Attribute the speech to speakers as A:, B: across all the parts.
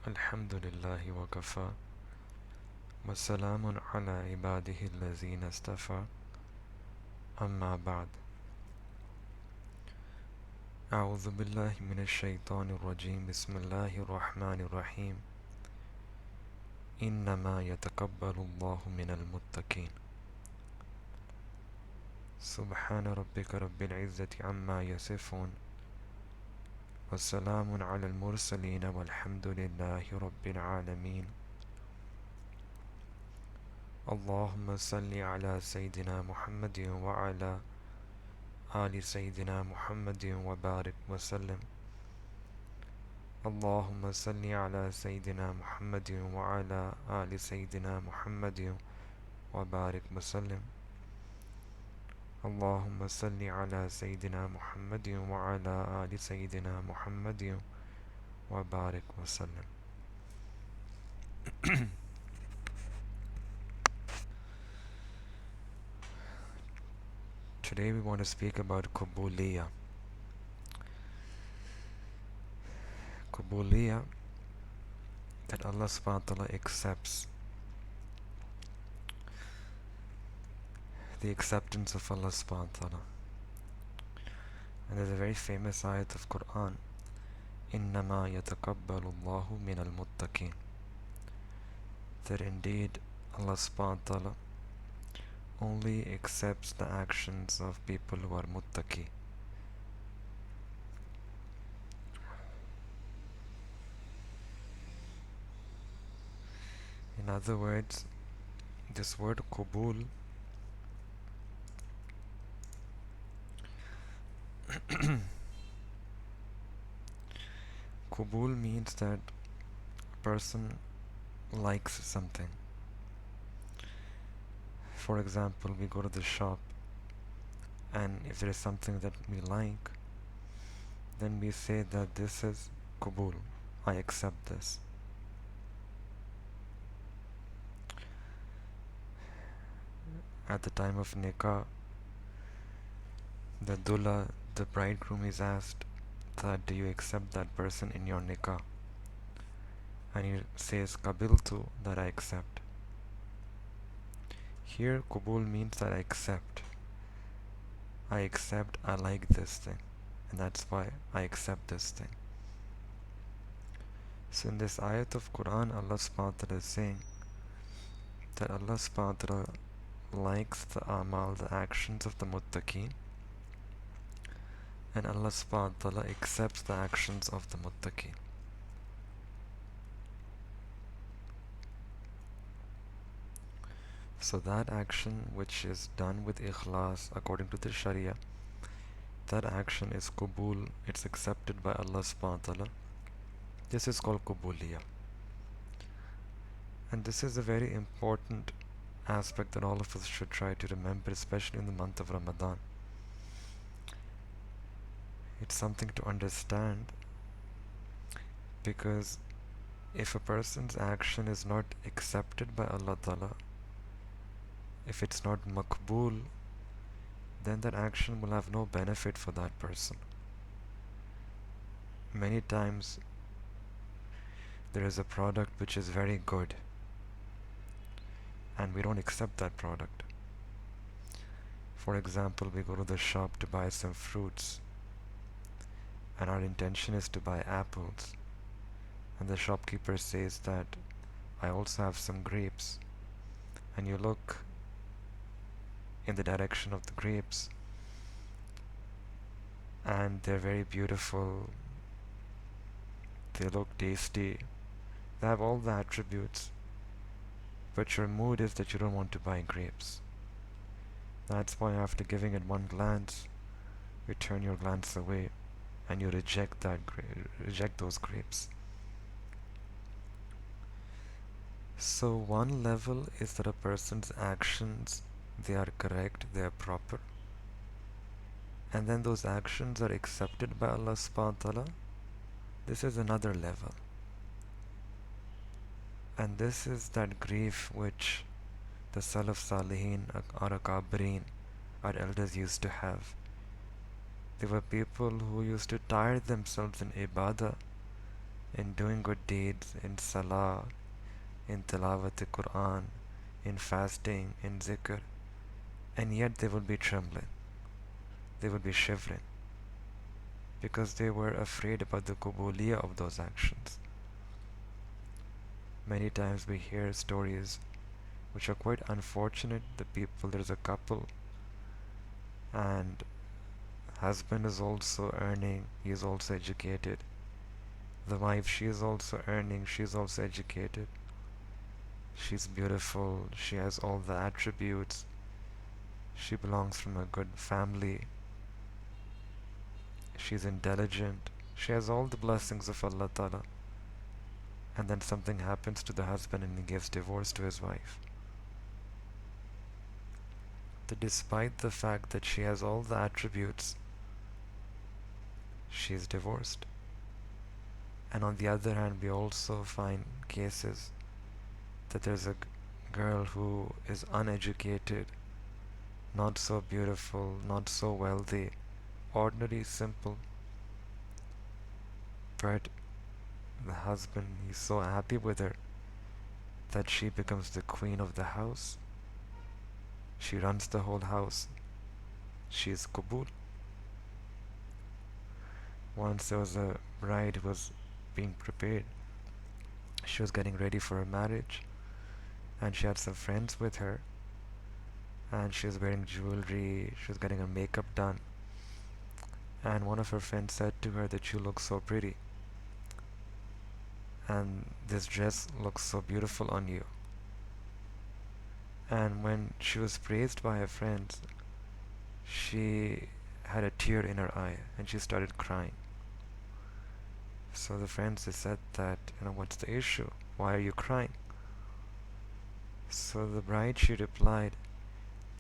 A: الحمد لله وكفى وسلام على عباده الذين اصطفى أما بعد أعوذ بالله من الشيطان الرجيم بسم الله الرحمن الرحيم إنما يتقبل الله من المتقين سبحان ربك رب العزة عما يصفون والسلام على المرسلين والحمد لله رب العالمين اللهم صل على سيدنا محمد وعلى آل سيدنا محمد وبارك وسلم اللهم صل على سيدنا محمد وعلى آل سيدنا محمد وبارك وسلم اللهم صل على سيدنا محمد وعلى آل سيدنا محمد وبارك وسلم. Today we want to speak about Qubuliya. Qubuliya, that Allah subhanahu wa ta'ala accepts, the acceptance of Allah subhanahu wa ta'ala. And there's a very famous ayat of Quran, إِنَّمَا يَتَقَبَّلُ اللَّهُ مِنَ الْمُتَّقِينَ, that indeed Allah subhanahu wa ta'ala only accepts the actions of people who are muttaqi. In other words, this word Qubul Qubul means that a person likes something. For example, we go to the shop, and if there is something that we like, then we say that this is Qubul, I accept this. At the time of nikah, the dullah, the bridegroom, is asked that do you accept that person in your nikah? And he says qabiltu, that I accept. Here Qubul means that I accept. I like this thing, and that's why I accept this thing. So in this ayat of Quran, Allah subhanahu wa ta'ala is saying that Allah subhanahu wa ta'ala likes the amal, the actions of the muttaqeen, and Allah subhanahu wa ta'ala accepts the actions of the muttaqeen. So that action which is done with ikhlas according to the Sharia, that action is Qubul, it's accepted by Allah subhanahu wa ta'ala. This is called Qubuliya. And this is a very important aspect that all of us should try to remember, especially in the month of Ramadan. It's something to understand, because if a person's action is not accepted by Allah Ta'ala, if it's not makbul, then that action will have no benefit for that person. Many times there is a product which is very good, and we don't accept that product. For example, we go to the shop to buy some fruits, and our intention is to buy apples, and the shopkeeper says that I also have some grapes, and you look in the direction of the grapes, and they're very beautiful, they look tasty, they have all the attributes, but your mood is that you don't want to buy grapes. That's why after giving it one glance, you turn your glance away and you reject those grapes. So one level is that a person's actions, they are correct, they are proper, and then those actions are accepted by Allah subhanahu wa ta'ala. This is another level, and this is that grief which the Salaf Salihin or Akabirin, our elders, used to have. They were people who used to tire themselves in ibadah in doing good deeds, in salah, in tilawat Quran, in fasting, in zikr, and yet they would be trembling, they would be shivering, because they were afraid about the kubuliyah of those actions. Many times we hear stories which are quite unfortunate. There's a couple, and husband is also earning, he is also educated. The wife, she is also earning, she is also educated. She's beautiful, she has all the attributes, she belongs from a good family, she's intelligent, she has all the blessings of Allah Ta'ala. And then something happens to the husband and he gives divorce to his wife. Despite the fact that she has all the attributes, she is divorced. And on the other hand, we also find cases that there's a girl who is uneducated, not so beautiful, not so wealthy, ordinary, simple, but the husband, he's so happy with her that she becomes the queen of the house. She runs the whole house. She is Qabul. Once there was a bride who was being prepared. She was getting ready for her marriage, and she had some friends with her, and she was wearing jewelry, she was getting her makeup done, and one of her friends said to her that you look so pretty, and this dress looks so beautiful on you. And when she was praised by her friends, she had a tear in her eye and she started crying. So the friends, they said that, what's the issue? Why are you crying? So the bride, she replied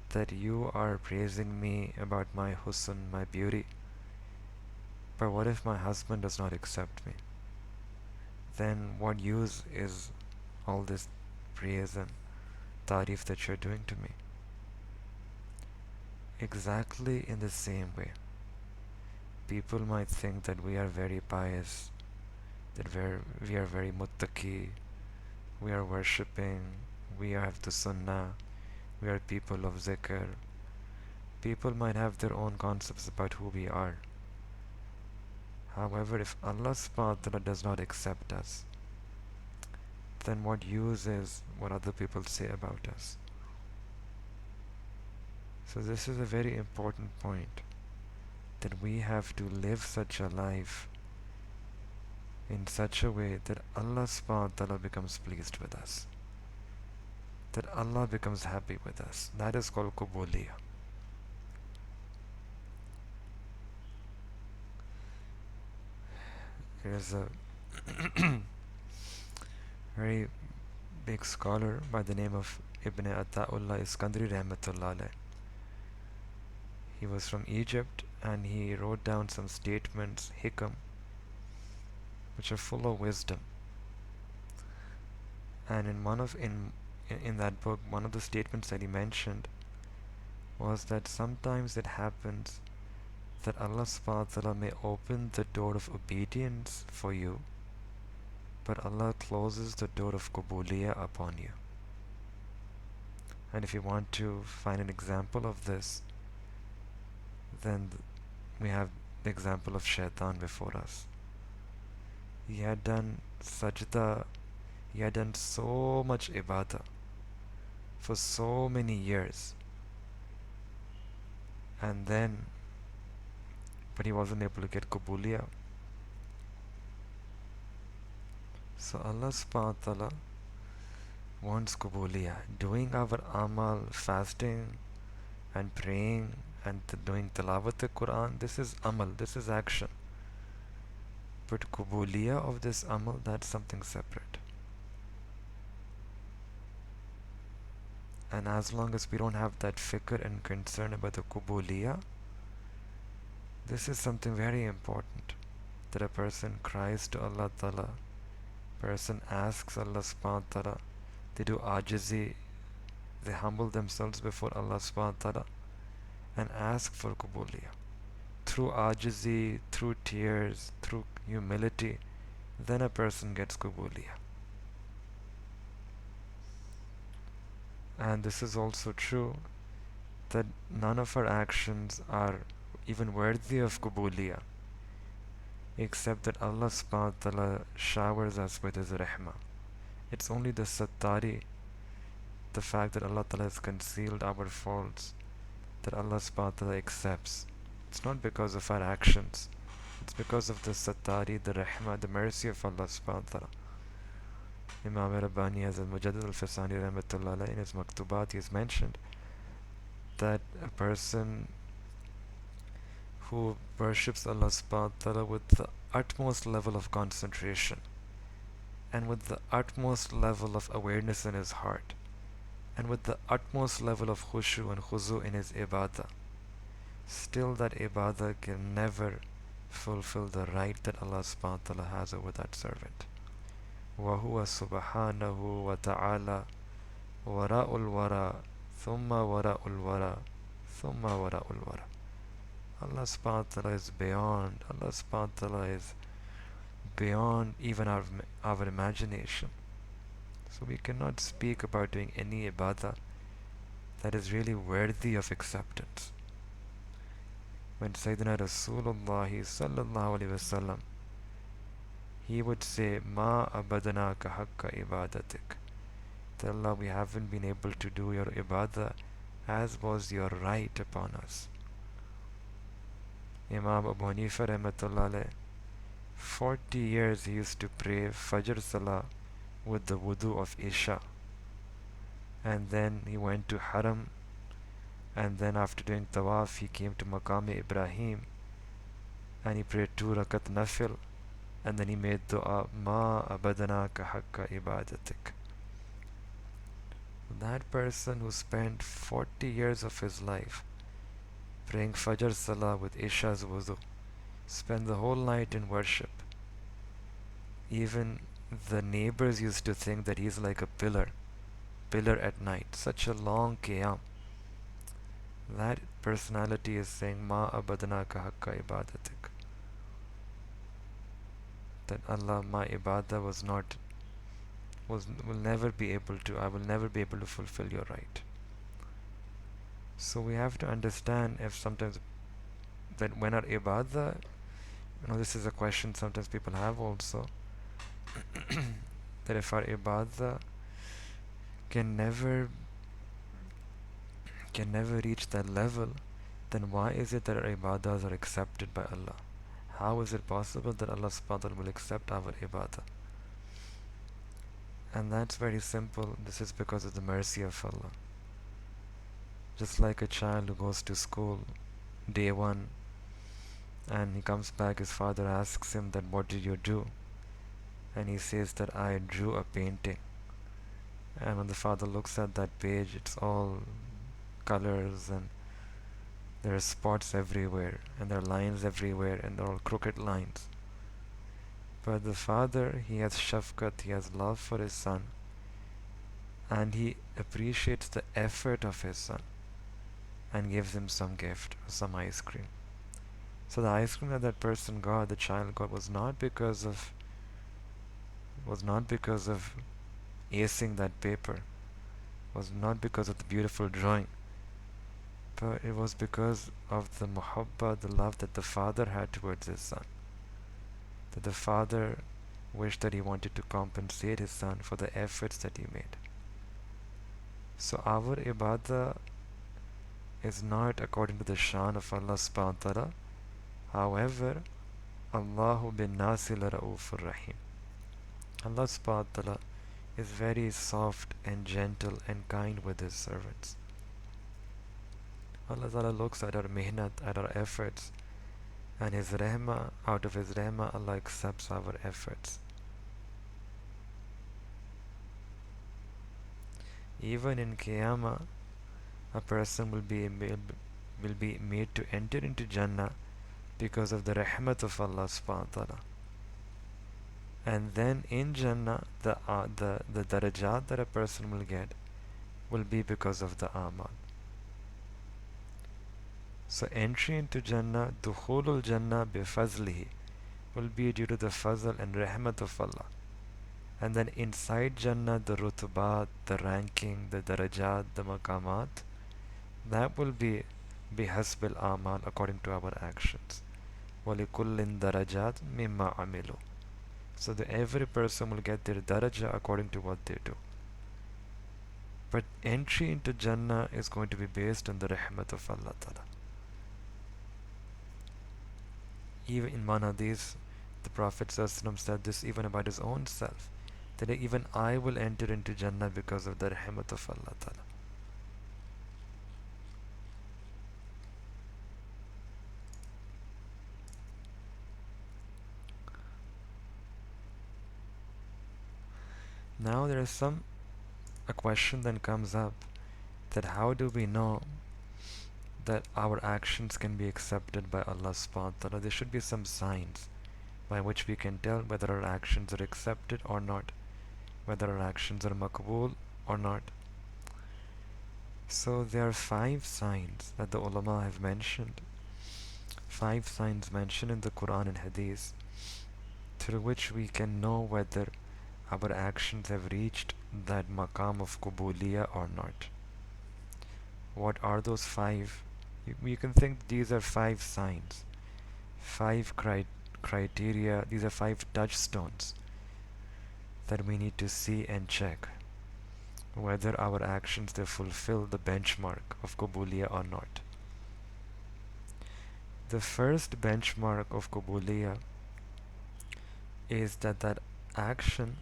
A: that you are praising me about my husn, my beauty, but what if my husband does not accept me? Then what use is all this praise and tarif that you're doing to me? Exactly in the same way, people might think that we are very pious, that we are very muttaqi, we are worshipping, we have the sunnah, we are people of zikr. People might have their own concepts about who we are. However, if Allah subhanahu wa ta'ala does not accept us, then what use is what other people say about us? So this is a very important point, that we have to live such a life in such a way that Allah subhanahu wa ta'ala becomes pleased with us, that Allah becomes happy with us. That is called Qubuliyah. There is a very big scholar by the name of Ibn Ata'ullah Iskandari Rahmatullah alayh. He was from Egypt and he wrote down some statements, hikam, which are full of wisdom. And in that book, one of the statements that he mentioned was that sometimes it happens that Allah subhanahu wa ta'ala may open the door of obedience for you, but Allah closes the door of Qubuliyah upon you. And if you want to find an example of this, then we have the example of Shaitan before us. He had done sajda, he had done so much ibadah for so many years, and then but he wasn't able to get Qubuliyah. So Allah subhanahu wa ta'ala wants Qubuliyah. Doing our amal, fasting and praying and doing tilawat Quran, this is amal, this is action. But Qubuliyah of this amal, that's something separate. And as long as we don't have that fikr and concern about the Qubuliyah, this is something very important, that a person cries to Allah Ta'ala, person asks Allah subhanahu wa ta'ala, they do ajizi, they humble themselves before Allah subhanahu wa ta'ala and ask for Qubuliyah. Through ajizi, through tears, through humility, then a person gets Qubuliyah. And this is also true that none of our actions are even worthy of Qubuliyah except that Allah subhanahu wa ta'ala showers us with His rahmah. It's only the Sattari, the fact that Allah ta'ala has concealed our faults, that Allah subhanahu wa ta'ala accepts. It's not because of our actions. It's because of the Sattari, the rahmah, the mercy of Allah subhanahu wa ta'ala. Imam Rabbani as al-Mujaddid al-Fasani rahmatullah alayhi in his Maktubat he has mentioned that a person who worships Allah subhanahu wa ta'ala with the utmost level of concentration and with the utmost level of awareness in his heart and with the utmost level of khushu and khuzu in his ibadah, still that ibadah can never fulfill the right that Allah subhanahu wa ta'ala has over that servant. وَهُوَ سُبْحَانَهُ وَتَعَالَى وَرَاءُ الْوَرَى ثُمَّ وَرَاءُ الْوَرَى ثُمَّ وَرَاءُ الْوَرَى. Allah subhanahu wa ta'ala is beyond. Allah subhanahu wa ta'ala is beyond even our imagination. So we cannot speak about doing any ibadah that is really worthy of acceptance. When Sayyidina Rasulullah sallallahu alaihi wasallam, he would say, "Ma abadanaka haqqa ibadatik." That Allah, we haven't been able to do your ibadah as was your right upon us. Imam Abu Hanifa rahmatullah alayh, 40 years he used to pray Fajr Salah with the wudu of Isha. And then he went to Haram, and then after doing Tawaf he came to Maqam Ibrahim and he prayed 2 rakat nafil, and then he made dua, "Ma abadanaka haqqa ibadatik." That person who spent 40 years of his life praying Fajr Salah with Isha's wudu, spent the whole night in worship. Even the neighbors used to think that he's like a pillar at night, such a long qiyam. That personality is saying, "Ma abadanaka haqqa ibadatik." That Allah, my ibadah will never be able to, I will never be able to fulfill your right. So we have to understand if sometimes that when our ibadah, this is a question sometimes people have also, that if our ibadah can never reach that level, then why is it that our ibadahs are accepted by Allah? How is it possible that Allah subhanahu wa ta'ala will accept our ibadah? And that's very simple. This is because of the mercy of Allah. Just like a child who goes to school day one and he comes back, his father asks him that, "What did you do?" And he says that, "I drew a painting." And when the father looks at that page, it's all colors and there are spots everywhere and there are lines everywhere and they're all crooked lines. But the father, he has shafqat, he has love for his son, and he appreciates the effort of his son and gives him some gift, some ice cream. So the ice cream that that person got, the child got, was not because of acing that paper, was not because of the beautiful drawing, but it was because of the muhabba, the love that the father had towards his son. That the father wished that he wanted to compensate his son for the efforts that he made. So our ibadah is not according to the shan of Allah subhanahu wa ta'ala. However, Allahu bin nasi la ra'ufur rahim. Allah subhanahu wa ta'ala is very soft and gentle and kind with his servants. Allah ta'ala looks at our mihnat, at our efforts, and his rahmah, out of his rahmah, Allah accepts our efforts. Even in Qiyamah, a person will be made to enter into Jannah because of the rahmat of Allah subhanahu wa ta'ala. And then in Jannah, the darajat that a person will get will be because of the amal. So entry into Jannah, dukhulul Jannah bifazlihi, will be due to the fazl and rahmat of Allah. And then inside Jannah, the rutubat, the ranking, the darajat, the maqamat, that will be bihasbil amal, according to our actions. وَلِكُلٍّ darajat mimma amilu. So that every person will get their daraja according to what they do. But entry into Jannah is going to be based on the rahmat of Allah Ta'ala. Even in one hadith, the Prophet ﷺ said this even about his own self, that even I will enter into Jannah because of the rahmat of Allah Ta'ala. Now there is a question then comes up, that how do we know that our actions can be accepted by Allah subhanahu wa ta'ala? There should be some signs by which we can tell whether our actions are accepted or not, whether our actions are maqbool or not. So there are 5 signs that the ulama have mentioned, 5 signs mentioned in the Quran and Hadith, through which we can know whether our actions have reached that maqam of Qubuliya or not. What are those 5? You can think these are 5 signs, 5 criteria, these are 5 touchstones that we need to see and check whether our actions they fulfill the benchmark of Qubuliya or not. The first benchmark of Qubuliya is that action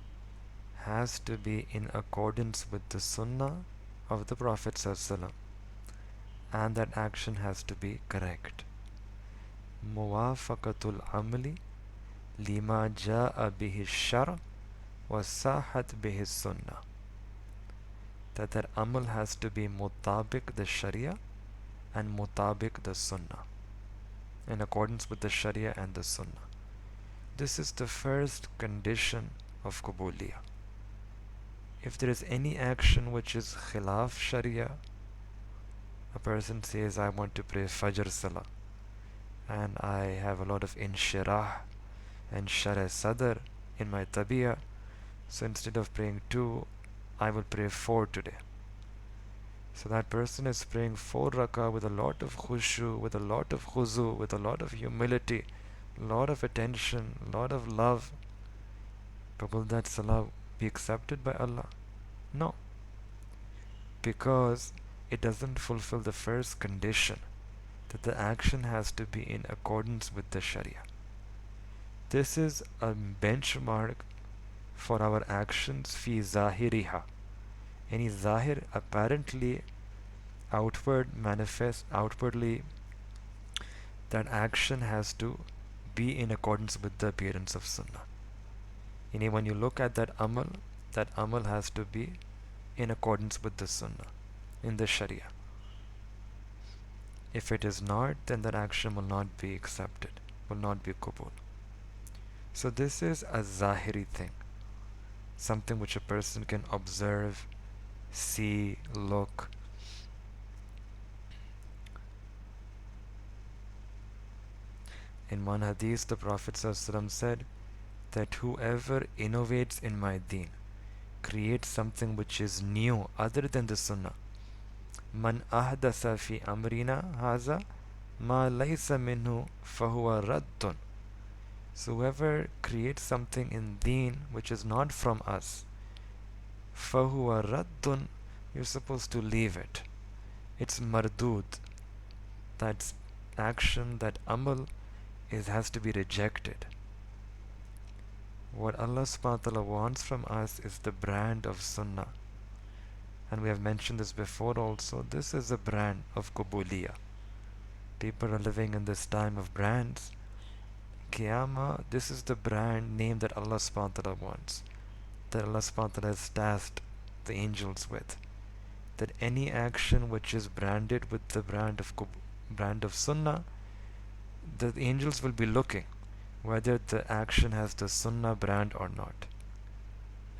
A: has to be in accordance with the Sunnah of the Prophet ﷺ, and that action has to be correct. Muwafaqatul amli lima jaa bihi shar wa sahat bihi sunnah. That amal has to be mutabik the sharia and mutabik the sunnah, in accordance with the sharia and the sunnah. This is the first condition of Qubuliya. If there is any action which is khilaf sharia, a person says, I want to pray Fajr Salah, and I have a lot of inshirah and shara sadr in my tabiyah, so instead of praying 2, I will pray 4 today. So that person is praying 4 rakah with a lot of khushu, with a lot of khuzu, with a lot of humility, a lot of attention, a lot of love. But will that salah be accepted by Allah? No, because it doesn't fulfill the first condition, that the action has to be in accordance with the sharia. This is a benchmark for our actions fi zahiriha. Any zahir, apparently outwardly, that action has to be in accordance with the appearance of sunnah. And when you look at that amal has to be in accordance with the sunnah, in the sharia. If it is not, then that action will not be accepted, will not be qabul. So this is a zahiri thing, something which a person can observe, see, look. In one hadith, the Prophet ﷺ said that whoever innovates in my deen, creates something which is new other than the sunnah, man ahdasa fi amrina haza ma laysa minhu fahuwa raddun. So whoever creates something in deen which is not from us, fahuwa raddun, you're supposed to leave it. It's mardud. That action, that amal has to be rejected. What Allah subhanahu wa ta'ala wants from us is the brand of sunnah. And we have mentioned this before also. This is a brand of Qubuliya. People are living in this time of brands. Qiyamah, this is the brand name that Allah subhanahu wa ta'ala wants, that Allah subhanahu wa ta'ala has tasked the angels with. That any action which is branded with the brand of sunnah, the angels will be looking whether the action has the sunnah brand or not.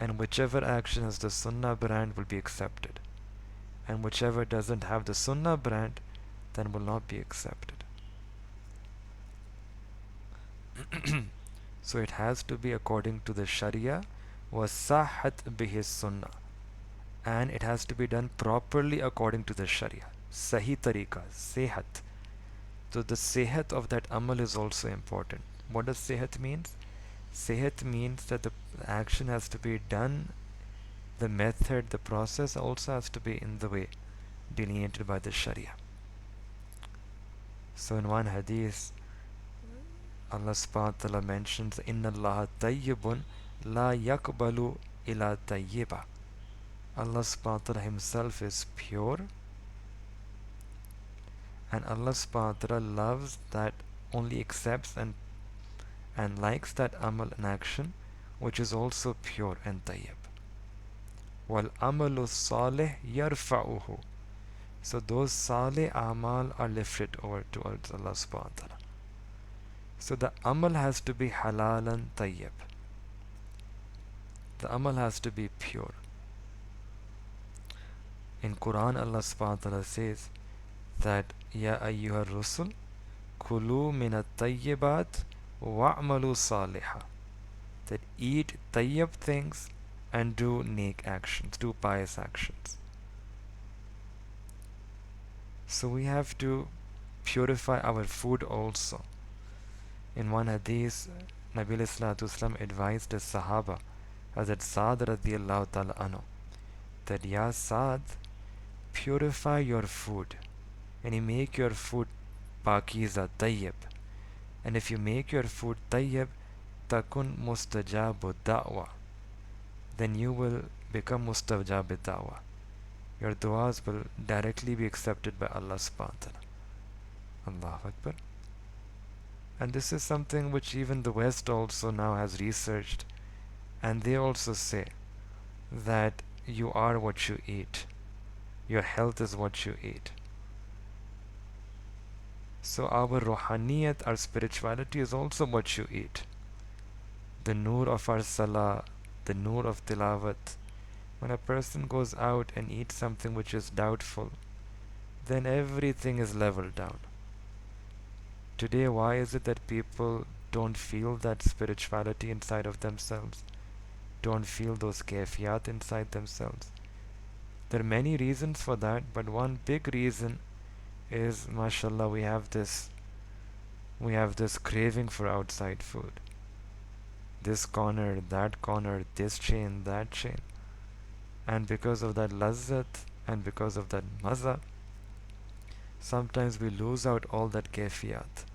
A: And whichever action has the sunnah brand will be accepted. And whichever doesn't have the sunnah brand, then will not be accepted. So it has to be according to the Sharia, وَصَحَّتْ بِهِ السُّنَّةِ, and it has to be done properly according to the Sharia. Sahi tariqa, sehat. So the sehat of that amal is also important. What does sehat means? Sehat means that the action has to be done, the method, the process also has to be in the way delineated by the Sharia. So in one hadith, Allah subhanahu wa ta'ala mentions, Inna Allah tayyibun la yakbalu ila tayyiba. Allah subhanahu wa ta'ala himself is pure, and Allah subhanahu wa ta'ala loves that, only accepts and likes that amal and action which is also pure and tayyib. Wal amalu salih yarfa'uhu. So those salih amal are lifted over towards Allah subhanahu wa ta'ala. So the amal has to be halal and tayyib. The amal has to be pure. In Quran, Allah subhanahu wa ta'ala says that Ya ayyuhar rusul kulu min at-tayyibat wa'malu saliha, that eat tayyib things and do neek actions, do pious actions. So we have to purify our food also. In one hadith, Nabi Islam advised the Sahaba, Hazrat Saad radiyallahu ta'ala anhu, that Ya Saad, purify your food, and you make your food pakiza, tayyib. And if you make your food tayyib, takun mustajabu da'wa, then you will become mustajab da'wa. Your du'as will directly be accepted by Allah subhanahu wa ta'ala. Allahu Akbar. And this is something which even the West also now has researched, and they also say that you are what you eat. Your health is what you eat. So our ruhaniyat, our spirituality is also what you eat. The nur of our salah, the nur of tilawat. When a person goes out and eats something which is doubtful, then everything is leveled down. Today, why is it that people don't feel that spirituality inside of themselves? Don't feel those kafiyat inside themselves? There are many reasons for that, but one big reason is, mashallah, we have this craving for outside food. This corner, that corner, this chain, that chain. And because of that lazzat and because of that maza, sometimes we lose out all that kafiyat.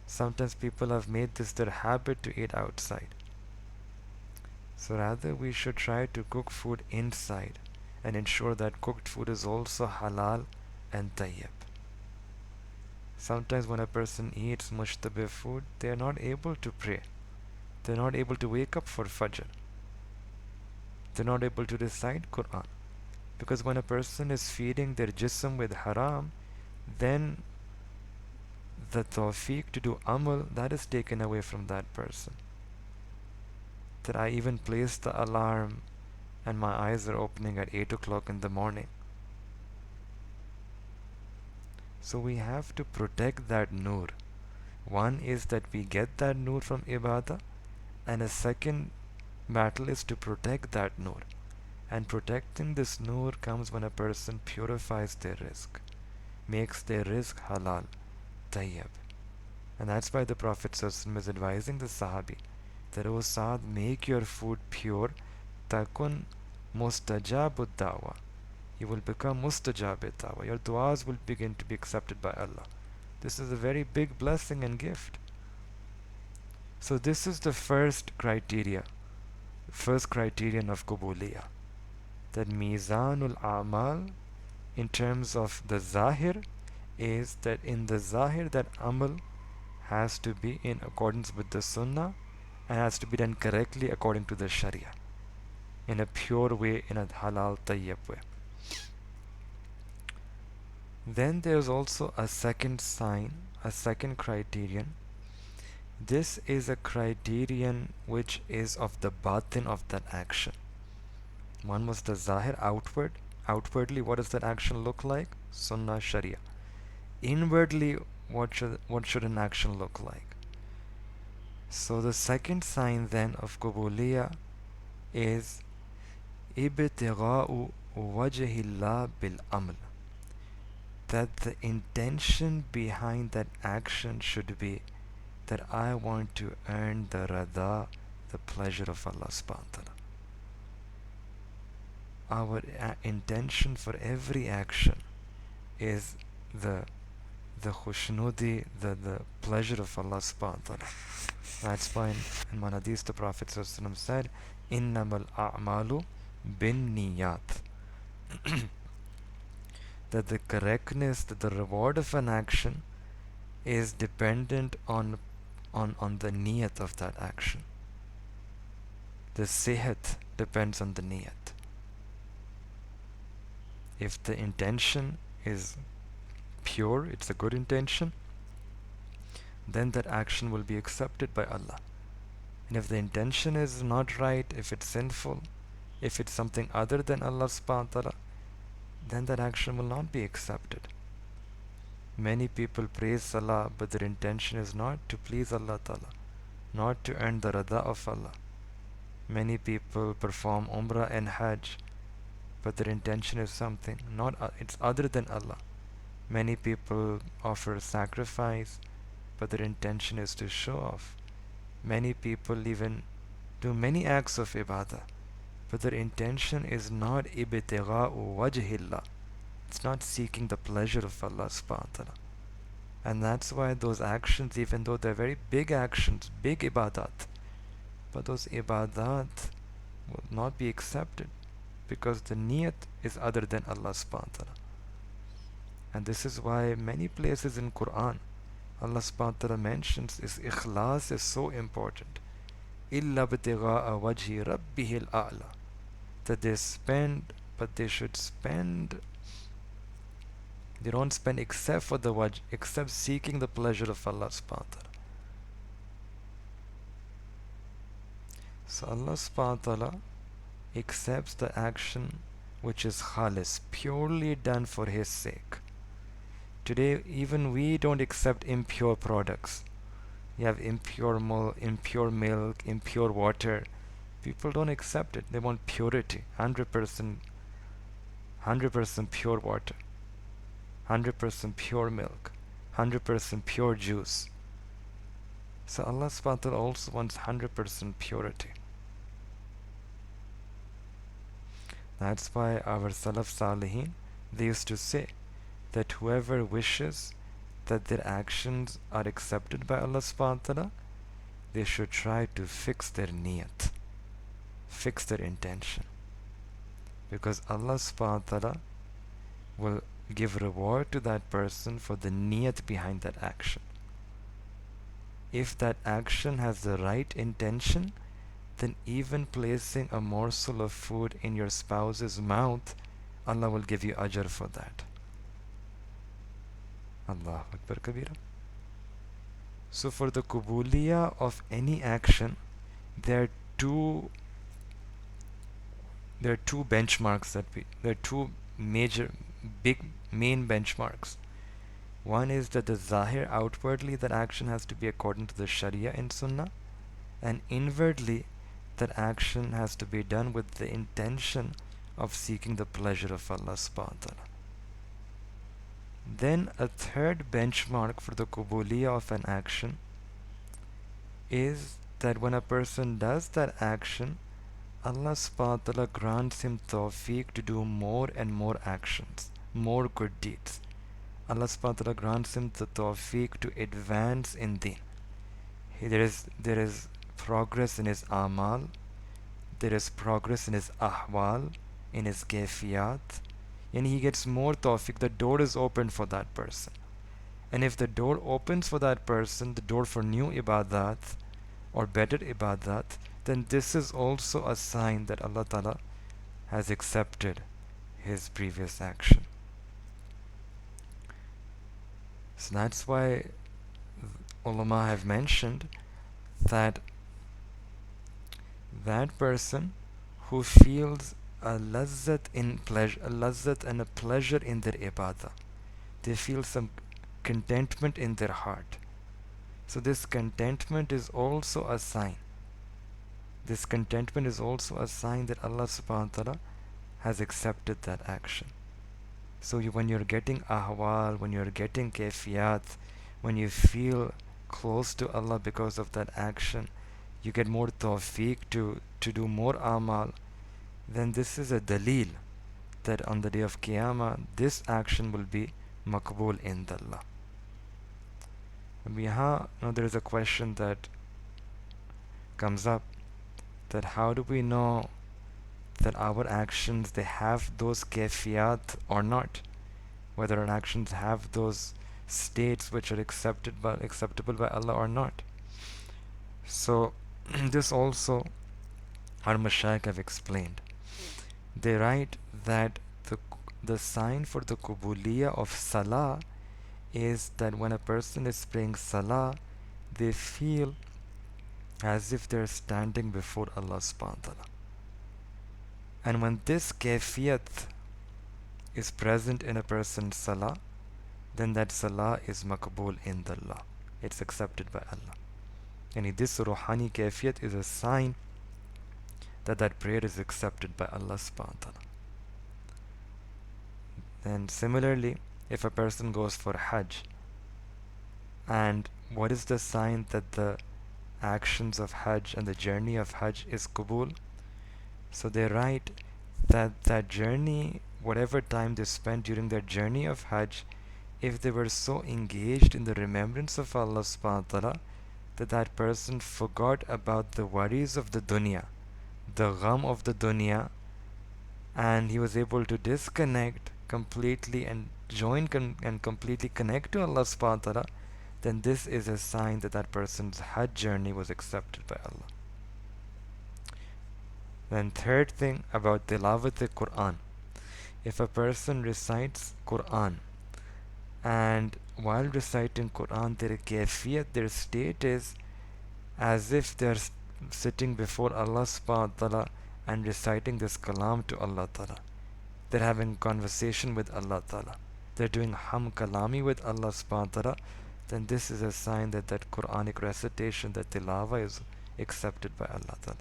A: Sometimes people have made this their habit to eat outside. So rather we should try to cook food inside and ensure that cooked food is also halal and tayyib. Sometimes when a person eats mushtabih food, they are not able to pray. They are not able to wake up for Fajr. They are not able to recite Quran. Because when a person is feeding their jism with haram, then the tawfiq to do amal, that is taken away from that person. That I even place the alarm and my eyes are opening at 8 o'clock in the morning. So we have to protect that nur. One is that we get that nur from ibadah, and a second battle is to protect that nur. And protecting this nur comes when a person purifies their rizq, makes their rizq halal, tayyib. And that's why the Prophet ﷺ is advising the Sahabi that, O Saad, make your food pure, takun mustajabu da'wa. You will become mustajab da'wa. Your du'as will begin to be accepted by Allah. This is a very big blessing and gift. So this is the first criterion of Qubuliyah. That Mizanul A'mal in terms of the Zahir is that in the Zahir that Amal has to be in accordance with the Sunnah and has to be done correctly according to the Sharia, in a pure way, in a halal tayyib way. Then there's also a second sign, a second criterion. This is a criterion which is of the batin of that action. One was the zahir, outwardly what does that action look like? Sunnah, Sharia. Inwardly, what should an action look like? So the second sign then of Qubuliyah is ibtigha'u wajhillah bil amal, that the intention behind that action should be that I want to earn the rada, the pleasure of Allah subhanahu wa ta'ala. Our intention for every action is the khushnudi, the pleasure of Allah subhanahu wa ta'ala. That's why in one hadith the Prophet said, innamal a'malu bin niyat. That the correctness, that the reward of an action is dependent on the niyat of that action. The sihat depends on the niyat. If the intention is pure, it's a good intention, then that action will be accepted by Allah. And if the intention is not right, if it's sinful, if it's something other than Allah subhanahu wa ta'ala, then that action will not be accepted. Many people praise Salah, but their intention is not to please Allah ta'ala, not to earn the rada of Allah. Many people perform Umrah and Hajj, but their intention is something not it's other than Allah. Many people offer sacrifice, but their intention is to show off. Many people even do many acts of ibadah, but their intention is not ibtigha'u wajhillah. It's not seeking the pleasure of Allah subhanahu wa ta'ala. And that's why those actions, even though they're very big actions, big ibadat, but those ibadat will not be accepted because the niyat is other than Allah subhanahu wa ta'ala. And this is why many places in Quran Allah subhanahu wa ta'ala mentions is ikhlas is so important. Illa btigha'a wajhi rabbihil a'la. That they spend, but they should spend, they don't spend except for the wajh, except seeking the pleasure of Allah subhanahu wa ta'ala. So Allah subhanahu wa ta'ala accepts the action which is khalis, purely done for His sake. Today even we don't accept impure products. You have impure milk, impure water. People don't accept it. They want purity, 100% pure water, 100% pure milk, 100% pure juice. So Allah subhanahu wa ta'ala also wants 100% purity. That's why our Salaf Salihin, they used to say that whoever wishes that their actions are accepted by Allah subhanahu wa ta'ala, they should try to fix their niyat, fix their intention. Because Allah subhanahu wa ta'ala will give reward to that person for the niyat behind that action. If that action has the right intention, then even placing a morsel of food in your spouse's mouth, Allah will give you ajr for that. Allahu Akbar Kabira. So for the Qubuliyah of any action, there are two benchmarks there are two major big main benchmarks. One is that the zahir, outwardly that action has to be according to the Sharia and Sunnah, and inwardly that action has to be done with the intention of seeking the pleasure of Allah subhanahu wa ta'ala. Then a third benchmark for the Qubuliyah of an action is that when a person does that action, Allah subhanahu wa ta'ala grants him tawfiq to do more and more actions, more good deeds. Allah subhanahu wa ta'ala grants him the tawfiq to advance in deen. There is progress in his amal, there is progress in his ahwal, in his kayfiyat, and he gets more tawfiq. The door is open for that person. And if the door opens for that person, the door for new ibadat or better ibadat, then this is also a sign that Allah Ta'ala has accepted his previous action. So that's why ulama have mentioned that that person who feels a lazzat in pleasure, a lazzat and a pleasure in their ibadah, they feel some contentment in their heart.
B: So this contentment is also a sign. This contentment is also a sign that Allah subhanahu wa ta'ala has accepted that action. So when you're getting ahwal, when you're getting kayfiyat, when you feel close to Allah because of that action, you get more tawfiq to do more amal, then this is a dalil that on the day of Qiyamah, this action will be makbul indallah. Now there is a question that comes up, that how do we know that our actions, they have those kayfiyat or not, whether our actions have those states which are acceptable by Allah or not. So this also our mashayikh have explained. They write that the sign for the kubuliyah of salah is that when a person is praying salah, they feel as if they're standing before Allah subhanahu wa ta'ala. And when this kayfiyat is present in a person's salah, then that salah is makbul indallah. It's accepted by Allah. And this ruhani kayfiyat is a sign that that prayer is accepted by Allah subhanahu wa ta'ala. And similarly, if a person goes for Hajj, and what is the sign that the actions of Hajj and the journey of Hajj is Qabul? So they write that that journey, whatever time they spent during their journey of Hajj, if they were so engaged in the remembrance of Allah subhanahu wa ta'ala, that that person forgot about the worries of the dunya, the gham of the dunya, and he was able to disconnect completely and and completely connect to Allah subhanahu wa ta'ala, then this is a sign that that person's Hajj journey was accepted by Allah. Then third thing about tilawat Quran. If a person recites Quran, and while reciting Quran, their kayfiyat, their state is as if they're sitting before Allah subhanahu wa ta'ala and reciting this kalam to Allah ta'ala. They're having conversation with Allah ta'ala. They're doing ham kalami with Allah subhanahu wa ta'ala. Then this is a sign that that Quranic recitation, that tilawa, is accepted by Allah ta'ala.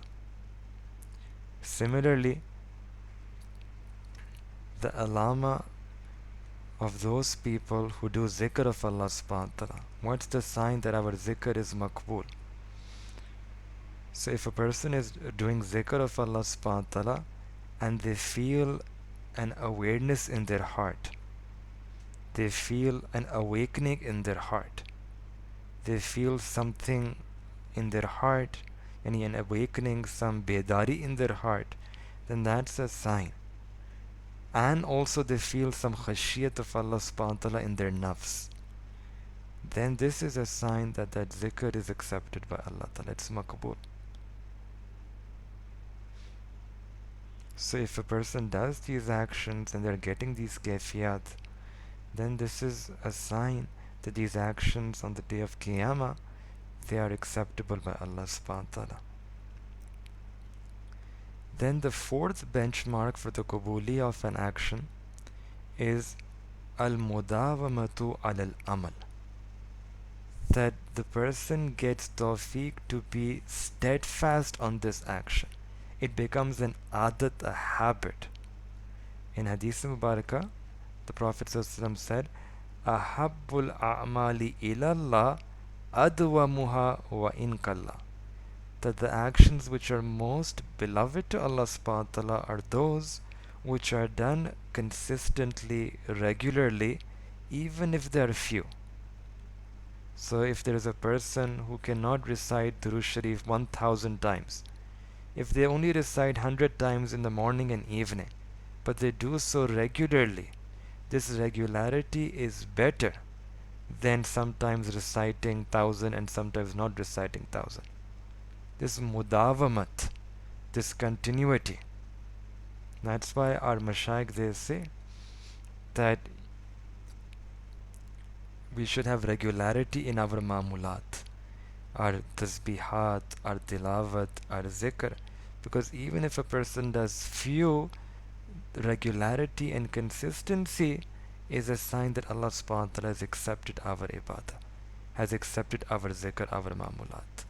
B: Similarly, the alama of those people who do zikr of Allah subhanahu wa ta'ala, what's the sign that our zikr is makbul? So if a person is doing zikr of Allah subhanahu wa ta'ala and they feel an awareness in their heart, they feel an awakening in their heart, they feel something in their heart, an awakening, some bedari in their heart, then that's a sign. And also they feel some khashiyat of Allah subhanahu wa ta'ala in their nafs, then this is a sign that that zikr is accepted by Allah ta'ala. It's makbul. So if a person does these actions and they're getting these kayfiyat, then this is a sign that these actions on the day of Qiyamah, they are acceptable by Allah subhanahu wa ta'ala. Then the fourth benchmark for the qabuli of an action is al-mudawamatu al-amal, that the person gets tawfiq to be steadfast on this action. It becomes an adat, a habit. In Hadith Mubarakah, the Prophet ﷺ said, Ahabbul a'mali ilallah adwamuha wa inkalla, that the actions which are most beloved to Allah subhanahu wa ta'ala are those which are done consistently, regularly, even if they are few. So if there is a person who cannot recite Durood Sharif 1000 times, if they only recite 100 times in the morning and evening, but they do so regularly, this regularity is better than sometimes reciting 1000 and sometimes not reciting 1000. This mudawamat, this continuity. That's why our mashayikh, they say that we should have regularity in our mamulat, our tasbihat, our tilawat, our zikr, because even if a person does few, regularity and consistency is a sign that Allah subhanahu wa ta'ala has accepted our ibadah. has accepted our zikr, our ma'mulat.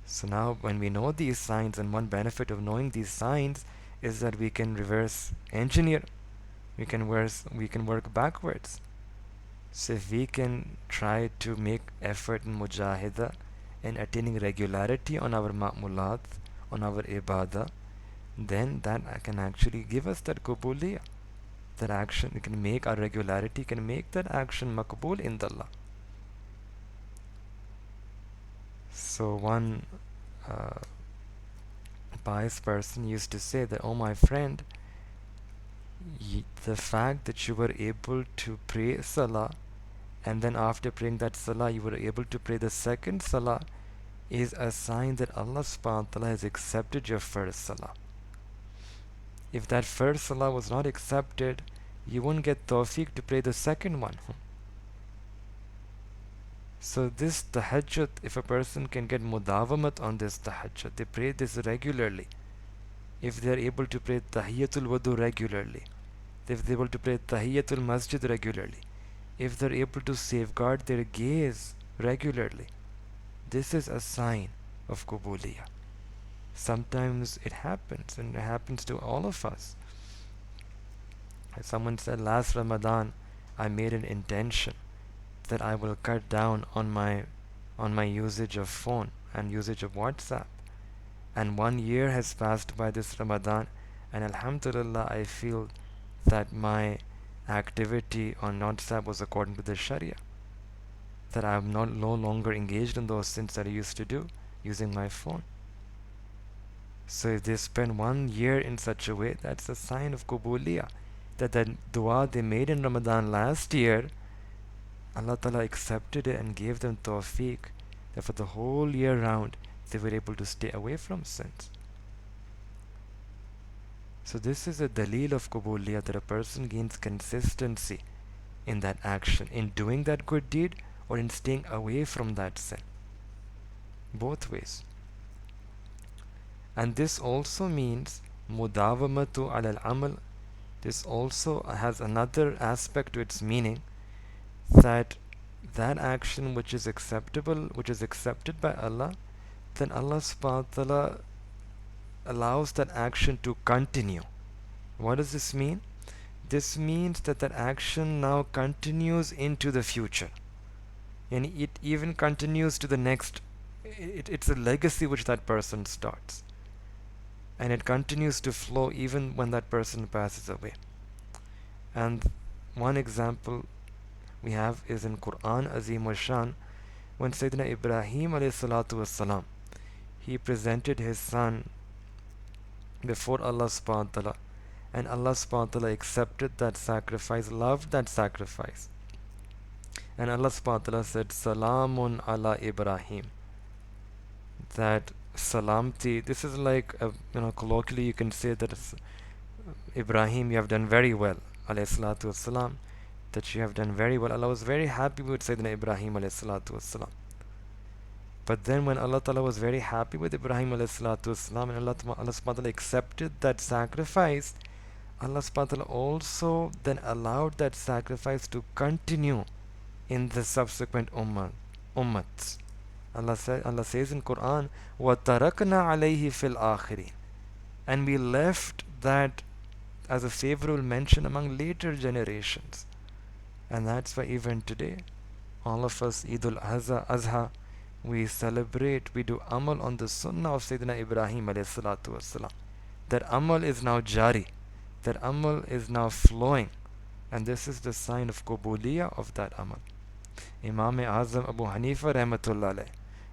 B: So now when we know these signs, and one benefit of knowing these signs is that we can reverse engineer, we can work backwards. So if we can try to make effort in mujahida and attaining regularity on our ma'mulat, on our ibadah, then that can actually give us that kubuliyah. That action, we can make our regularity, can make that action makbul in Allah. So one uh, pious person used to say that, oh my friend, the fact that you were able to pray salah, and then after praying that salah you were able to pray the second salah, is a sign that Allah subhanahu wa ta'ala has accepted your first salah. If that first salah was not accepted, you won't get tawfiq to pray the second one. So this tahajjud, if a person can get mudawamat on this tahajjud, they pray this regularly. If they are able to pray tahiyyatul wudu regularly, if they are able to pray tahiyyatul masjid regularly, if they are able to safeguard their gaze regularly, this is a sign of qubuliyah. Sometimes it happens, and it happens to all of us. Someone said, last Ramadan I made an intention that I will cut down on my usage of phone and usage of WhatsApp. And 1 year has passed by this Ramadan, and alhamdulillah, I feel that my activity on WhatsApp was according to the Sharia. That I am no longer engaged in those sins that I used to do using my phone. So if they spend 1 year in such a way, that's a sign of qubuliyah. That dua they made in Ramadan last year, Allah Ta'ala accepted it and gave them tawfiq, that for the whole year round they were able to stay away from sins. So this is a dalil of qubuliyah, that a person gains consistency in that action, in doing that good deed or in staying away from that sin. Both ways. And this also means mudawamatu ala al-amal. This also has another aspect to its meaning, that action which is acceptable, which is accepted by Allah, then Allah subhanahu wa ta'ala allows that action to continue. What does this mean? This means that action now continues into the future, and it even continues to the next. It's a legacy which that person starts, and it continues to flow even when that person passes away. And one example we have is in Quran Azim wa Shan, when Sayyidina Ibrahim alayhi salatu wassalam, he presented his son before Allah subhanahu wa ta'ala, and Allah subhanahu wa ta'ala accepted that sacrifice, loved that sacrifice. And Allah subhanahu wa ta'ala said, Salamun ala Ibrahim. That salamti, this is like, colloquially you can say that Ibrahim, you have done very well, alayhi salatu wassalam, that you have done very well. Allah was very happy with Sayyidina Ibrahim alayhi salatu wassalam. But then when Allah Ta'ala was very happy with Ibrahim alayhi salatu wassalam, and Allah subhanahu wa ta'ala accepted that sacrifice, Allah subhanahu wa ta'ala also then allowed that sacrifice to continue in the subsequent ummats. Allah says in Quran, وَتَرَكْنَا عَلَيْهِ فِي الْآخِرِينَ, and we left that as a favorable mention among later generations. And that's why even today, all of us, Eidul Azha, we celebrate, we do amal on the sunnah of Sayyidina Ibrahim alayhi salatu wassalam. That amal is now jari, that amal is now flowing, and this is the sign of qubuliyah of that amal. Imam Azam Abu Hanifa rahmatullah alayh,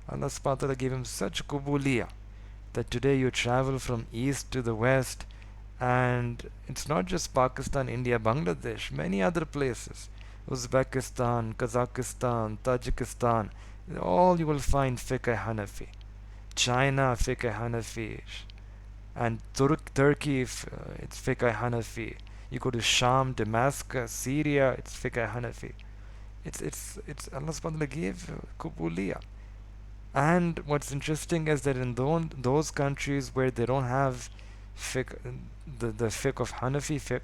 B: Allah subhanahu wa ta'ala gave him such qubuliyah that today you travel from east to the west, and it's not just Pakistan, India, Bangladesh, many other places, Uzbekistan, Kazakhstan, Tajikistan, all you will find fiqh Hanafi. China, fiqh Hanafi, and Turkey, it's fiqh Hanafi. You go to Sham, Damascus, Syria, it's fiqh Hanafi. It's Allah subhanahu wa ta'ala gave qubuliyah. And what's interesting is that in those countries where they don't have fiqh, the fiqh of Hanafi fiqh,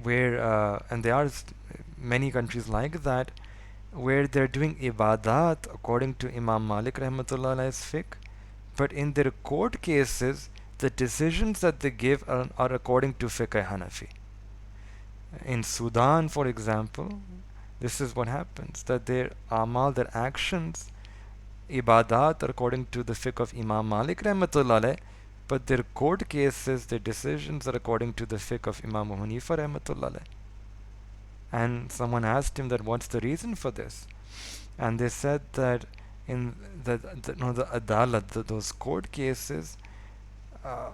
B: where and there are many countries like that, where they're doing ibadat according to Imam Malik rahmatullah alayhi's fiqh, but in their court cases, the decisions that they give are according to fiqh Hanafi. In Sudan, for example, this is what happens, that their amal, their actions, ibadat are according to the fiqh of Imam Malik rahmatullah alayh, but their court cases, their decisions are according to the fiqh of Imam Hanifa rahmatullah alayh. And someone asked him that what's the reason for this, and they said that in the adalat, those court cases, uh,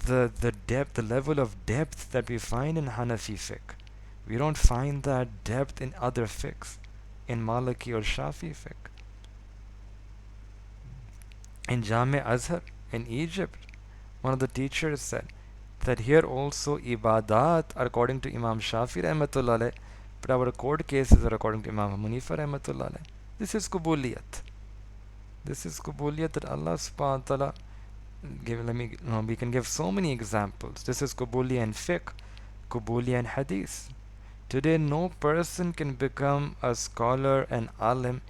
B: the depth, the level of depth that we find in Hanafi fiqh, we don't find that depth in other fiqhs, in Maliki or Shafi fiqh. In Jami Azhar in Egypt, one of the teachers said that here also ibadat are according to Imam Shafi rahmatullah alayh, but our court cases are according to Imam Hanifa rahmatullah alayh. This is kubuliyat. This is kubuliyat that Allah subhanahu wa ta'ala we can give so many examples. This is kubuliyat in fiqh, kubuliyat in hadith. Today no person can become a scholar and alim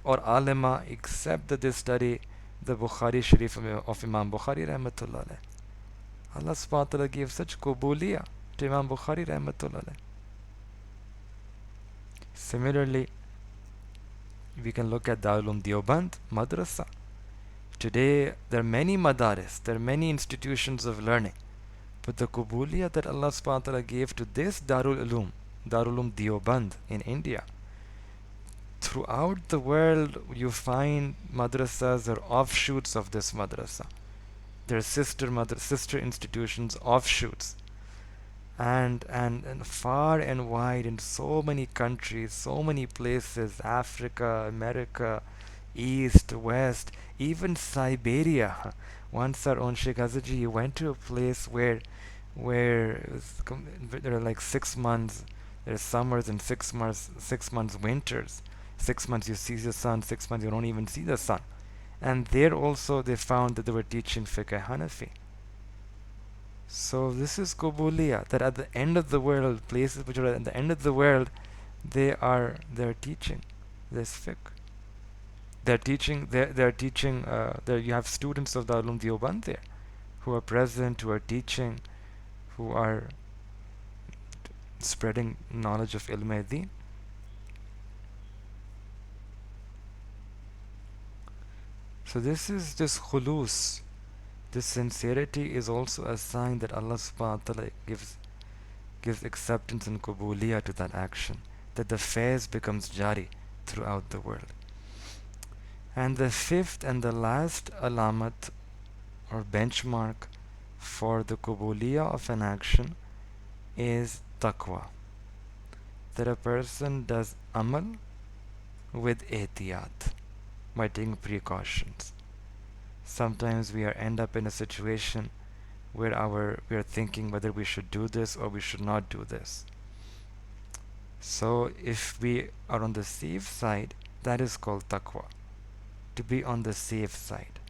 B: or alima except that they study the Bukhari Sharif of Imam Bukhari rahmatullah alayh. Allah subhanahu wa ta'ala gave such kubuliyah to Imam Bukhari rahmatullah alayh. Similarly, we can look at Darul Uloom Deoband Madrasa. Today there are many madaris, there are many institutions of learning, but the kubuliyah that Allah subhanahu wa ta'ala gave to this Darul Uloom Deoband in India, throughout the world you find madrasas or offshoots of this madrasa. There are sister institutions, offshoots, and far and wide in so many countries, so many places, Africa, America, East, West, even Siberia. Once our own Sheikh Azaji went to a place where there are like 6 months, there are summers and 6 months winters. 6 months you see the sun, 6 months you don't even see the sun. And there also they found that they were teaching fiqh Hanafi. So this is kubuliyah, that at the end of the world, places which are at the end of the world, they're teaching this fiqh. They're teaching. There you have students of Darul Uloom Deoband there, who are present, who are teaching, who are spreading knowledge of ilm-e-deen. So this khulus, this sincerity is also a sign that Allah subhanahu wa ta'ala gives acceptance and kubuliyah to that action, that the faiz becomes jari throughout the world. And the fifth and the last alamat or benchmark for the kubuliyah of an action is taqwa, that a person does amal with ihtiyat, by taking precautions. Sometimes we end up in a situation where we are thinking whether we should do this or we should not do this. So if we are on the safe side, that is called taqwa, to be on the safe side.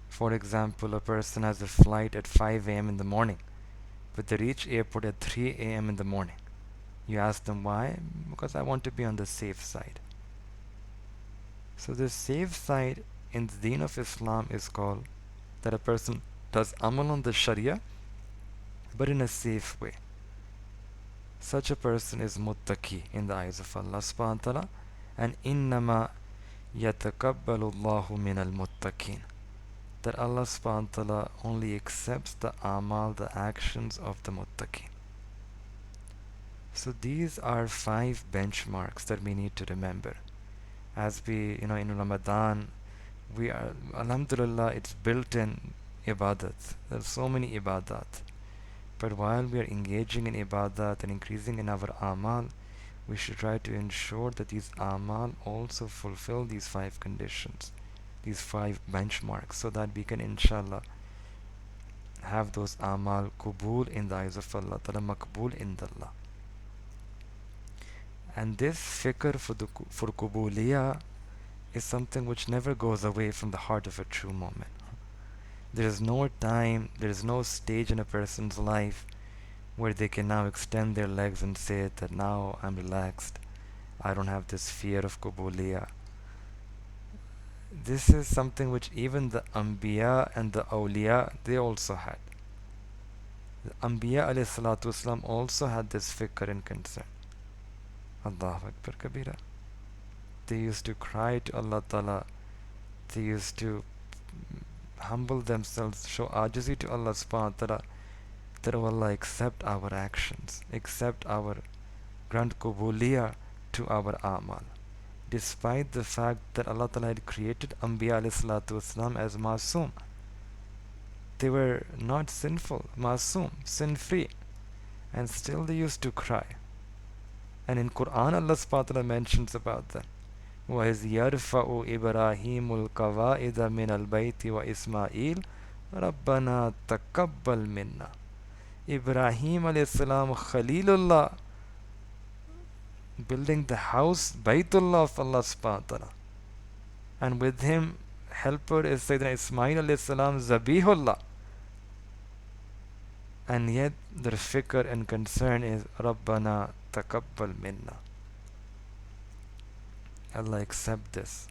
B: For example, a person has a flight at 5 a.m. in the morning, but they reach airport at 3 a.m. in the morning. You ask them why? Because I want to be on the safe side. So the safe side in the deen of Islam is called that a person does amal on the Sharia, but in a safe way. Such a person is muttaqi in the eyes of Allah subhanahu wa ta'ala, and innama yatakabbalu Allahu min al-muttaqin, that Allah subhanahu wa ta'ala only accepts the amal, the actions of the muttaqin. So these are 5 benchmarks that we need to remember. As we, in Ramadan, we are, alhamdulillah, it's built in ibadat. There's so many ibadat. But while we are engaging in ibadat and increasing in our amal, we should try to ensure that these amal also fulfill these 5 conditions, these 5 benchmarks, so that we can, inshallah, have those amal kubul in the eyes of Allah, ta'ala makbul indallah. And this fikr for kubuliyah is something which never goes away from the heart of a true moment. There is no time, there is no stage in a person's life where they can now extend their legs and say that now I'm relaxed. I don't have this fear of Qubuliya. This is something which even the Anbiya and the Awliya, they also had. The Anbiya alayhi salatu wasalam also had this fikr and concern. Allahu Akbar Kabira. They used to cry to Allah Ta'ala. They used to humble themselves, show ajizi to Allah subhanahu wa ta'ala, that oh Allah, accept our actions, accept our, grant Qubuliya to our amal. Despite the fact that Allah Ta'ala had created Anbiya alayhi salatu wasalam as masoom. They were not sinful, masoom, sin-free. And still they used to cry. And in Quran Allah subhanahu wa ta'ala mentions about them. وَإِذْ يَرْفَعُ إِبْرَاهِيمُ الْقَوَائِدَ مِنَ الْبَيْتِ وَإِسْمَاعِيلُ رَبَّنَا تَقَبَّلْ مِنَّا. Ibrahim alayhi salam, Khalilullah, building the house, Baytullah of Allah subhanahu wa ta'ala. And with him, helper is Sayyidina Ismail alayhi salam, Zabihullah. And yet their fikr and concern is Rabbana taqabbal minna. Allah, accept this.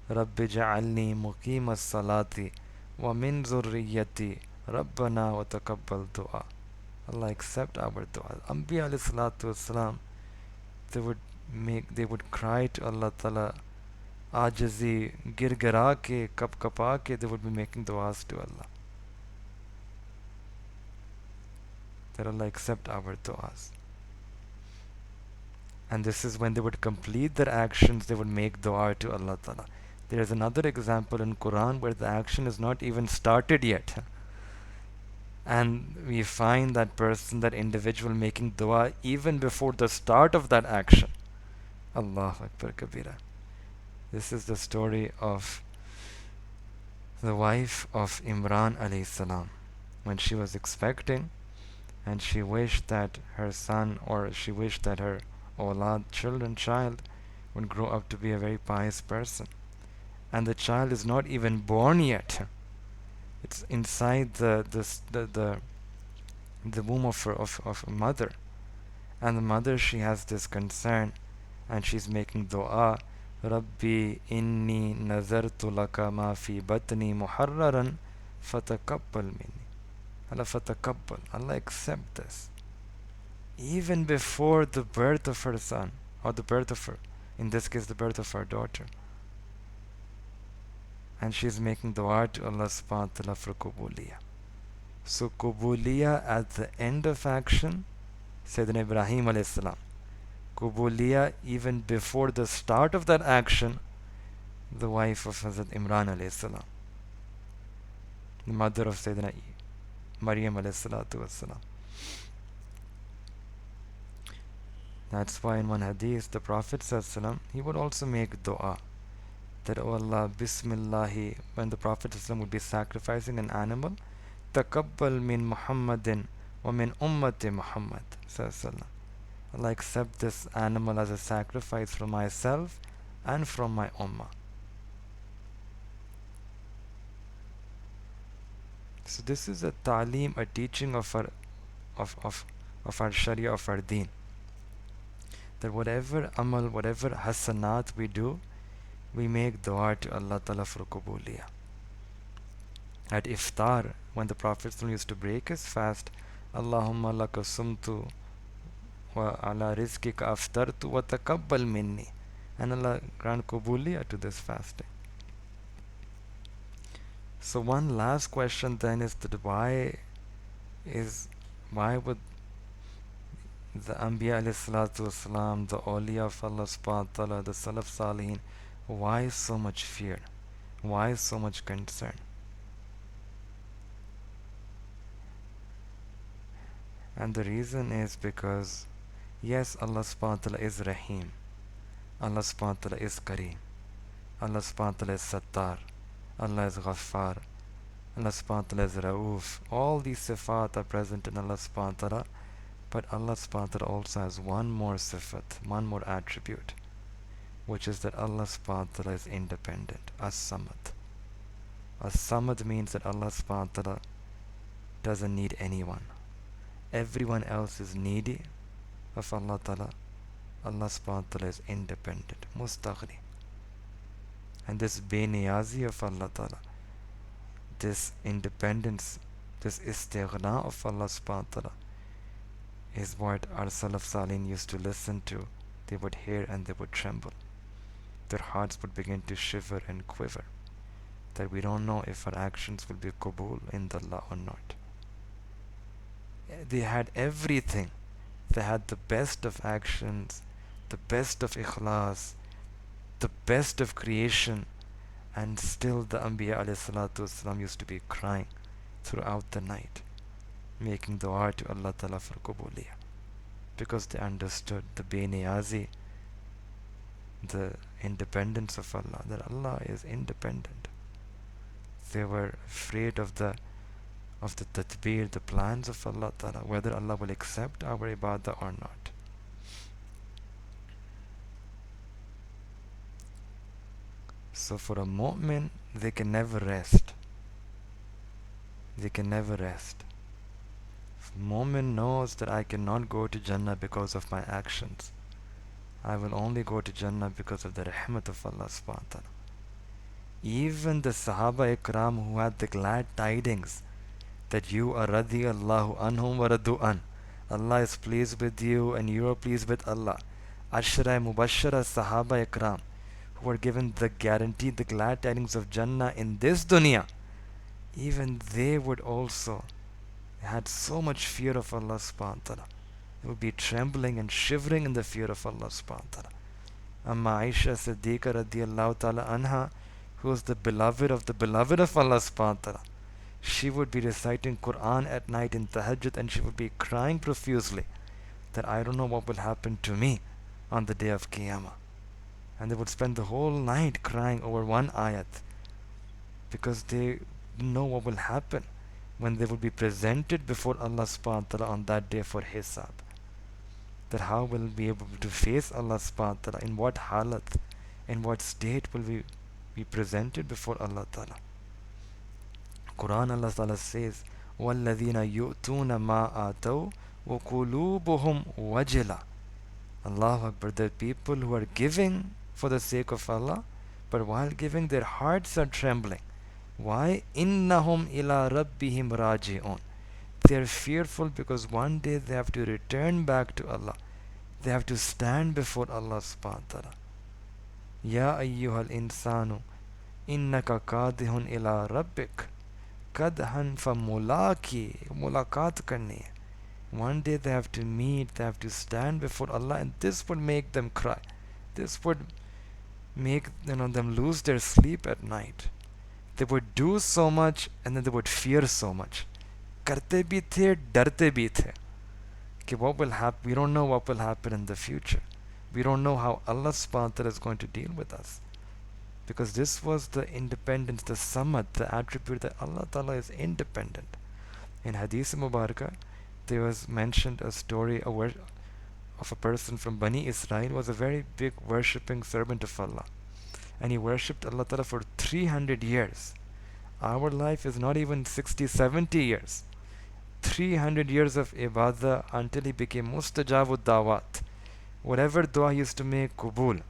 B: Rabbi ja'alni muqima salati wa min zurriyati Rabbana wa taqabbal dua. Allah, accept our dua. Anbiya alayhi salatu wasalam, they would cry to Allah Ta'ala, ajazi, girgira ke, kapa ke, they would be making duas to Allah. That Allah accept our duas. And this is when they would complete their actions, they would make dua to Allah Ta'ala. There is another example in Quran where the action is not even started yet. And we find that person, that individual making dua even before the start of that action. Allahu Akbar Kabira. This is the story of the wife of Imran alayhi salam. When she was expecting and she wished that her son, or she wished that her awlad, child, would grow up to be a very pious person. And the child is not even born yet. It's inside the womb of a mother. And the mother, she has this concern and she's making dua. Rabbi inni nazartu laka ma fi batni muharraran fatakabbal minni. Allah fatakabbal. Allah, accept this. Even before the birth of her son, or the birth of her, in this case the birth of her daughter. And she's making dua to Allah subhanahu wa ta'ala for Qubuliya. So Qubuliya at the end of action, Sayyidina Ibrahim alayhi salam. Qubuliya even before the start of that action, the wife of Hazrat Imran alayhi salam, the mother of Sayyidina Maryam alayhi salatu wassalam. That's why in one hadith, the Prophet ﷺ, he would also make dua that, oh Allah, Bismillahi, when the Prophet ﷺ would be sacrificing an animal, taqabbal min Muhammadin wa min ummati Muhammad ﷺ. Allah, accept this animal as a sacrifice from myself and from my ummah. So this is a ta'aleem, a teaching of our sharia, of our deen. That whatever amal, whatever hasanat we do, we make dua to Allah Ta'ala for Qubuliya. At iftar, when the Prophet used to break his fast, Allahumma laka sumtu wa ala rizkika aftartu wa taqabbal minni. And Allah grant Qubuliya to this fasting. So one last question then is that why would the Anbiya alayhi salatu wasalam, the awliya of Allah subhanahu wa ta'ala, the Salaf Salihin, why so much fear? Why so much concern? And the reason is because, yes, Allah subhanahu wa ta'ala is Rahim. Allah subhanahu wa ta'ala is Kareem. Allah subhanahu wa ta'ala is Sattar. Allah is Ghaffar. Allah subhanahu wa ta'ala is Rauf. All these sifat are present in Allah subhanahu wa ta'ala. But Allah subhanahu wa ta'ala also has one more sifat, one more attribute, which is that Allah subhanahu wa ta'ala is independent, As-Samad. As-Samad means that Allah subhanahu wa ta'ala doesn't need anyone. everyone else is needy of Allah Ta'ala, Allah subhanahu wa ta'ala is independent, mustaghni. And this beniyazi of Allah Ta'ala, this independence, this istighna of Allah subhanahu wa ta'ala is what our Salaf Salin used to listen to. They would hear and they would tremble. Their hearts would begin to shiver and quiver, that we don't know if our actions will be qabul in Allah or not. They had everything. They had the best of actions, the best of ikhlas, the best of creation, and still the Anbiya alayhi salatu wasalam used to be crying throughout the night, making dua to Allah Ta'ala for qabuliyah, because they understood the beniyazi, the independence of Allah, that Allah is independent. They were afraid of the tadbir, the plans of Allah Ta'ala, whether Allah will accept our ibadah or not. So for a mu'min, they can never rest. They can never rest. Mu'min knows that I cannot go to Jannah because of my actions. I will only go to Jannah because of the rahmat of Allah subhanahu wa ta'ala. Even the Sahaba Ikram who had the glad tidings that you are radiyallahu anhum wa radu an, Allah is pleased with you and you are pleased with Allah. Ashra Mubashara Sahaba Ikram, who were given the guarantee, the glad tidings of Jannah in this dunya, even they would also had so much fear of Allah subhanahu wa ta'ala. They would be trembling and shivering in the fear of Allah subhanahu wa ta'ala. Amma Aisha Siddiqa radiyallahu ta'ala anha, who was the beloved of Allah subhanahu wa ta'ala, she would be reciting Quran at night in tahajjud, and she would be crying profusely that I don't know what will happen to me on the day of Qiyamah. And they would spend the whole night crying over one ayat, because they know what will happen when they will be presented before Allah subhanahu wa ta'ala on that day for hisab. That how will we be able to face Allah subhanahu wa ta'ala, in what halat, in what state will we be presented before Allah ta'ala. Quran, Allah ta'ala says, وَالَّذِينَ يُؤْتُونَ مَا آتَوْا وَقُلُوبُهُمْ وَجِلَةٌ. Allahu Akbar, the people who are giving for the sake of Allah, but while giving their hearts are trembling. Why? إِنَّهُمْ إِلَىٰ رَبِّهِمْ رَاجِعُونَ. They are fearful because one day they have to return back to Allah. They have to stand before Allah subhanahu wa ta'ala. Ya ayyuhal insanu innaka kadihun ila rabbik kadhan fa mulaqat karni. One day they have to meet, they have to stand before Allah, and this would make them cry. This would make them lose their sleep at night. They would do so much and then they would fear so much. Karte bhi the, darte bhi the. Okay, what will happen? We don't know what will happen in the future. We don't know how Allah subhanahu wa ta'ala is going to deal with us. Because this was the independence, the samad, the attribute that Allah ta'ala is independent. In Hadith Mubarakah, there was mentioned a story of a person from Bani Israel, was a very big worshipping servant of Allah. And he worshipped Allah ta'ala for 300 years. Our life is not even 60, 70 years. 300 years of ibadah until he became mustajabud dawat. Whatever dua he used to make, kubul.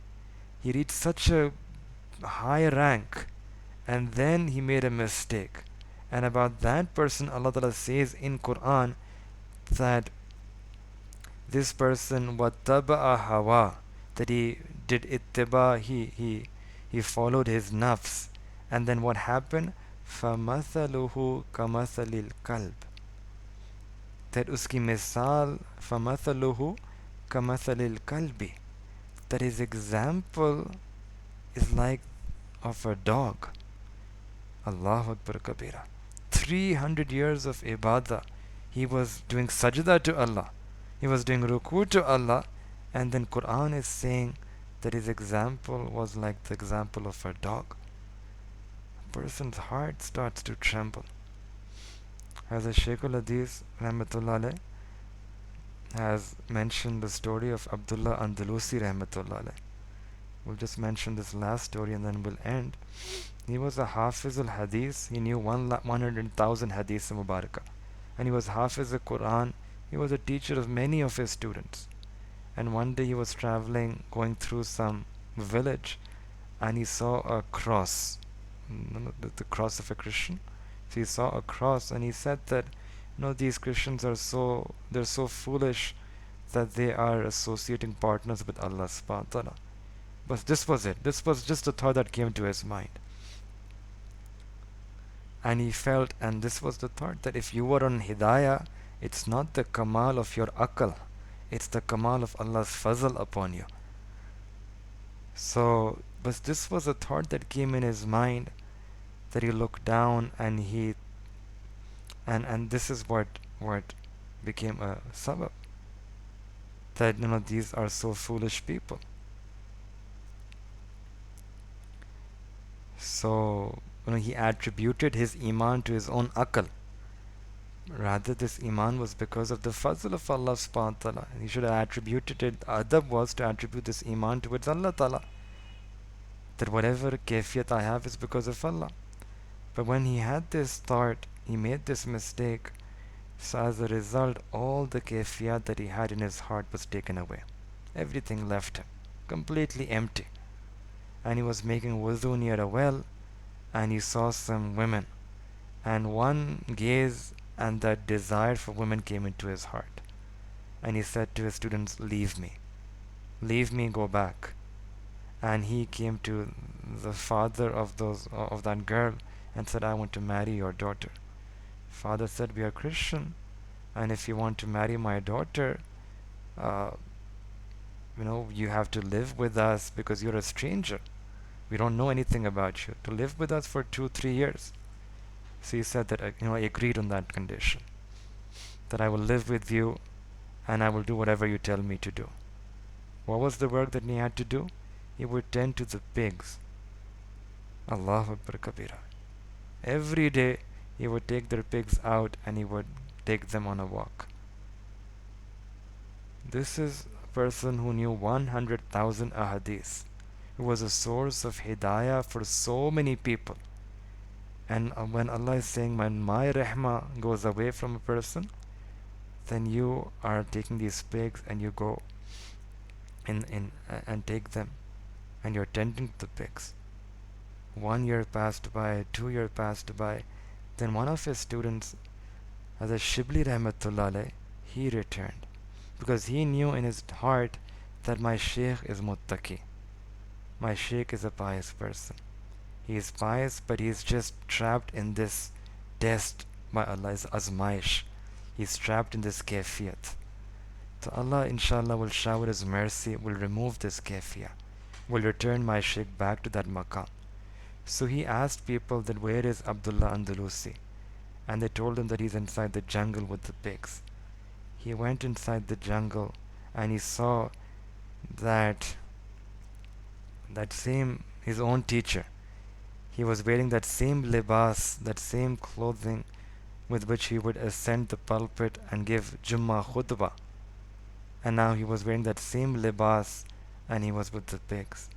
B: He reached such a high rank, and then he made a mistake. And about that person, Allah Ta'ala says in Quran that this person wattaba'a hawa, that he did ittiba, he followed his nafs. And then what happened? فَمَثَلُهُ كَمَثَلِ الْكَلْبِ, that uski misal فَمَثَلُهُ كَمَثَلِ الْكَلْبِ, that his example is like of a dog. Allahu Akbar Kabira. 300 years of ibadah. He was doing sajda to Allah. He was doing ruku to Allah. And then Quran is saying that his example was like the example of a dog. A person's heart starts to tremble. As a Shaykh al-Hadith Rahmatullah alayh has mentioned the story of Abdullah Andalusi Rahmatullah alayh. We'll just mention this last story and then we'll end. He was a Hafiz al-Hadith. He knew 100,000 Hadith Mubarakah. And he was Hafiz al-Quran. He was a teacher of many of his students. And one day he was traveling, going through some village, and he saw a cross, the cross of a Christian. So he saw a cross, and he said that, these Christians they're so foolish that they are associating partners with Allah subhanahu wa ta'ala. But this was it. This was just a thought that came to his mind. And he felt, and this was the thought, that if you were on Hidayah, it's not the kamal of your akal, it's the kamal of Allah's fazl upon you. So, but this was a thought that came in his mind, that he looked down and and this is what became a sabab, that these are so foolish people. So he attributed his iman to his own akal. Rather, this iman was because of the fazl of Allah subhanahu wa ta'ala. He should have attributed it. Adab was to attribute this iman towards Allah ta'ala, that whatever kayfiyat I have is because of Allah. But when he had this thought, he made this mistake. So as a result, all the kayfiyat that he had in his heart was taken away. Everything left him, completely empty. And he was making wudu near a well, and he saw some women. And one gaze and that desire for women came into his heart. And he said to his students, leave me, go back. And he came to the father of that girl and said, I want to marry your daughter. Father said, we are Christian, and if you want to marry my daughter, you have to live with us because you're a stranger. We don't know anything about you. To live with us for 2-3 years. So he said that, I agreed on that condition, that I will live with you and I will do whatever you tell me to do. What was the work that he had to do? He would tend to the pigs. Allahu Akbar Kabira. Every day he would take their pigs out and he would take them on a walk. This is a person who knew 100,000 ahadith, who was a source of hidayah for so many people. And when Allah is saying, when my rahmah goes away from a person, then you are taking these pigs and you go and take them, and you're tending to the pigs. 1 year passed by, 2 years passed by. Then one of his students, as a Shibli Rahmatullah alayh, he returned, because he knew in his heart that my Shaykh is muttaqi. My Shaykh is a pious person. He is pious, but he is just trapped in this test by Allah's azmaish. He is trapped in this kafiyat. So Allah inshallah will shower His mercy, will remove this kafiyah, will return my Shaykh back to that maqam. So he asked people that where is Abdullah Andalusi, and they told him that he's inside the jungle with the pigs. He went inside the jungle and he saw that same, his own teacher, he was wearing that same libas, that same clothing with which he would ascend the pulpit and give Jummah khutbah. And now he was wearing that same libas and he was with the pigs.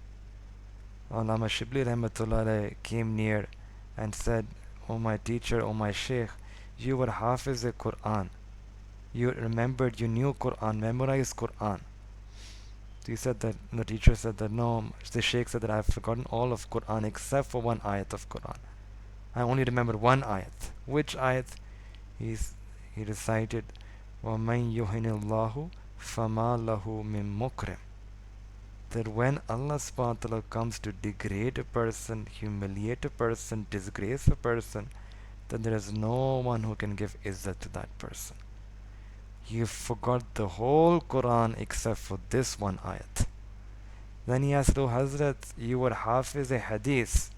B: Allama Shibli Rahmatullah alayh came near and said, "O my teacher, O my Shaykh, you were Hafiz a Quran. You remembered, you knew Quran, memorized Quran." So he said that, the teacher said that, no, the Shaykh said that I have forgotten all of Quran except for one ayat of Quran. I only remember one ayat. Which ayat? He recited, وَمَنْ يُهِنِ اللَّهُ فَمَا لَهُ مِن مُكْرِمٍ. That when Allah subhanahu wa ta'ala comes to degrade a person, humiliate a person, disgrace a person, then there is no one who can give izzat to that person. You forgot the whole Quran except for this one ayat. Then he asked, "Oh Hazrat, you were Hafiz a Hadith."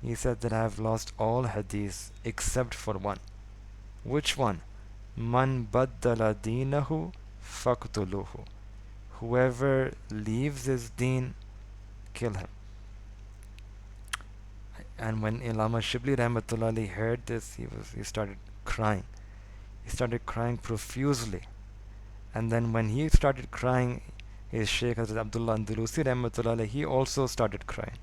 B: He said that I have lost all Hadith except for one. Which one? Man baddala deenahu faqtuluhu. Whoever leaves his deen, kill him. And when Allama Shibli Rahmatullah alayhi heard this, he started crying. He started crying profusely. And then when he started crying, his Shaykh Hazrat Abdullah Andalusi Rahmatullah alayhi, he also started crying.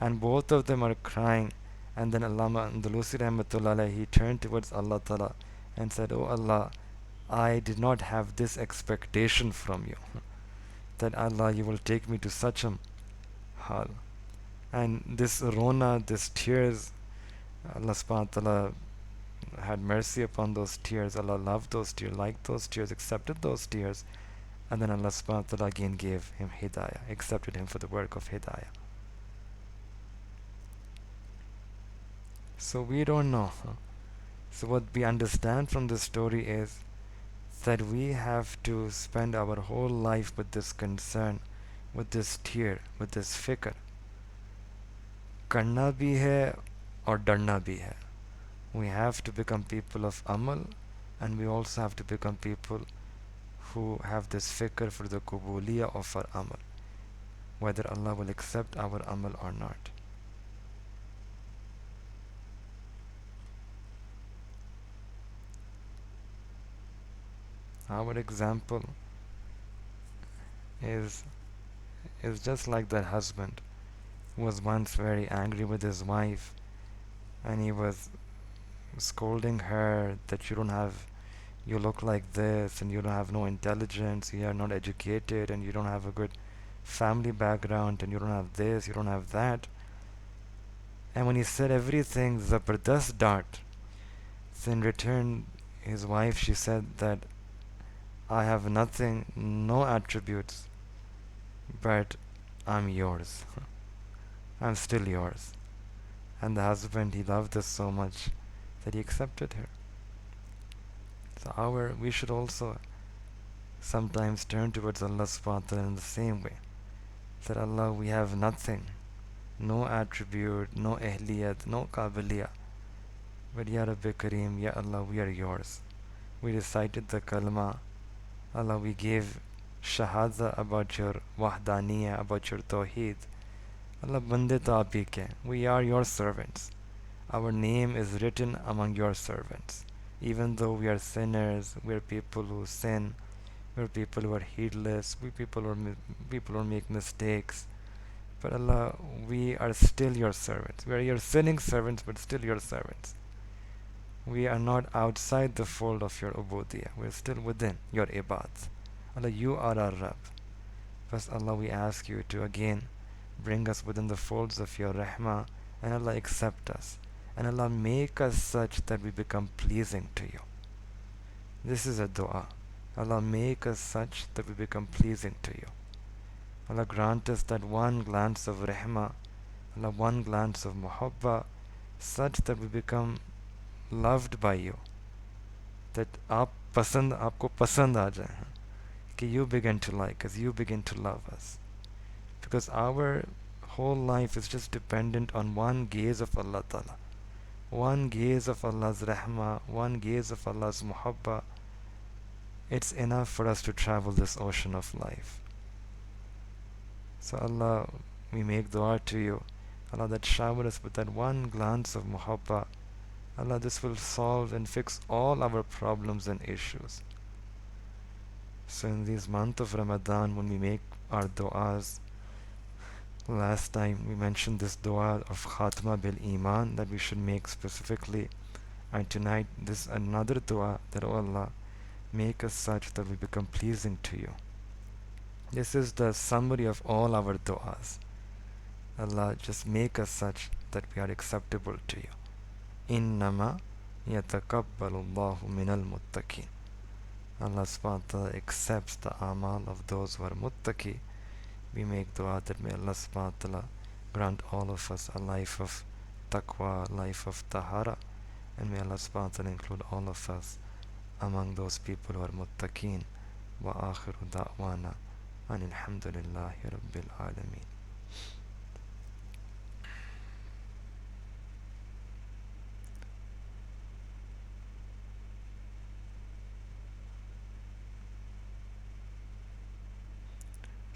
B: And both of them are crying. And then Allama Andalusi Rahmatullah alayhi, he turned towards Allah Ta'ala and said, "Oh Allah, I did not have this expectation from you, that Allah, you will take me to such a hal. And this rona, this tears, Allah subhanahu wa ta'ala had mercy upon those tears. Allah loved those tears, liked those tears, accepted those tears. And then Allah subhanahu wa ta'ala again gave him hidayah, accepted him for the work of hidayah. So we don't know. So what we understand from this story is that we have to spend our whole life with this concern, with this tear, with this fikr. Karna bhi hai aur darna bhi hai. We have to become people of amal, and we also have to become people who have this fikr for the kubuliyah of our amal, whether Allah will accept our amal or not. Our example is just like that husband who was once very angry with his wife, and he was scolding her that you look like this, and you don't have no intelligence, you are not educated, and you don't have a good family background, and you don't have this, you don't have that. And when he said everything, Zabardast dart, so in return, his wife, she said that I have nothing, no attributes, but I'm yours. I'm still yours. And the husband, he loved us so much that he accepted her. So we should also sometimes turn towards Allah subhanahu wa ta'ala in the same way. That Allah, we have nothing, no attribute, no ahliyat, no qabiliyah. But Ya Rabbi Kareem, Ya Allah, we are yours. We recited the kalma. Allah, we gave shahada about your wahdaniyah, about your tawheed. Allah, bande to aap hi ke. We are your servants. Our name is written among your servants. Even though we are sinners, we are people who sin, we are people who are heedless, we people who make mistakes. But Allah, we are still your servants. We are your sinning servants, but still your servants. We are not outside the fold of your ubudiyah. We are still within your ibad. Allah, you are our Rabb. First, Allah, we ask you to again bring us within the folds of your rahmah, and Allah, accept us. And Allah, make us such that we become pleasing to you. This is a dua. Allah, make us such that we become pleasing to you. Allah, grant us that one glance of rahmah, Allah, one glance of muhabba, such that we become loved by you. That aapko pasand aa jaye. Ki you begin to like us, you begin to love us. Because our whole life is just dependent on one gaze of Allah Ta'ala. One gaze of Allah's rahmah, one gaze of Allah's muhabba. It's enough for us to travel this ocean of life. So Allah, we make dua to you. Allah, that shower us with that one glance of muhabba. Allah, this will solve and fix all our problems and issues. So in this month of Ramadan, when we make our du'as, last time we mentioned this dua of Khatma bil Iman that we should make specifically, and tonight this another dua that, oh Allah, make us such that we become pleasing to you. This is the summary of all our du'as. Allah, just make us such that we are acceptable to you. Innama yatakabbalu Allahu minal muttaqin. Allah subhanahu wa ta'ala accepts the amal of those who are muttaqi. We make dua that may Allah subhanahu wa ta'ala grant all of us a life of taqwa, life of tahara, and may Allah subhanahu wa ta'ala include all of us among those people who are muttaqin. Wa akhiru da'wana and alhamdulillahi rabbil alameen.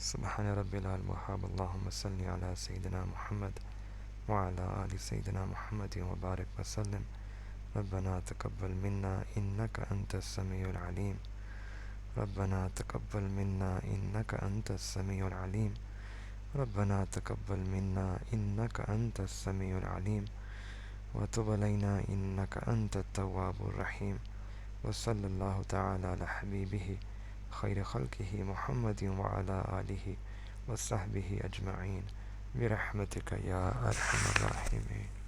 B: سبحان ربي الوهاب اللهم صل على سيدنا محمد وعلى آل سيدنا محمد وبارك وسلم. ربنا تقبل منا إنك أنت السميع العليم. ربنا تقبل منا إنك أنت السميع العليم. ربنا تقبل منا إنك أنت السميع العليم وتب علينا إنك أنت التواب الرحيم. वसल्लल्लाहु ताला अला हबीबिही खैर खल्किही मुहम्मदिन व अला आलिही व सहबिही अजमईन बिरहमतिका या अरहमर राहिमीन।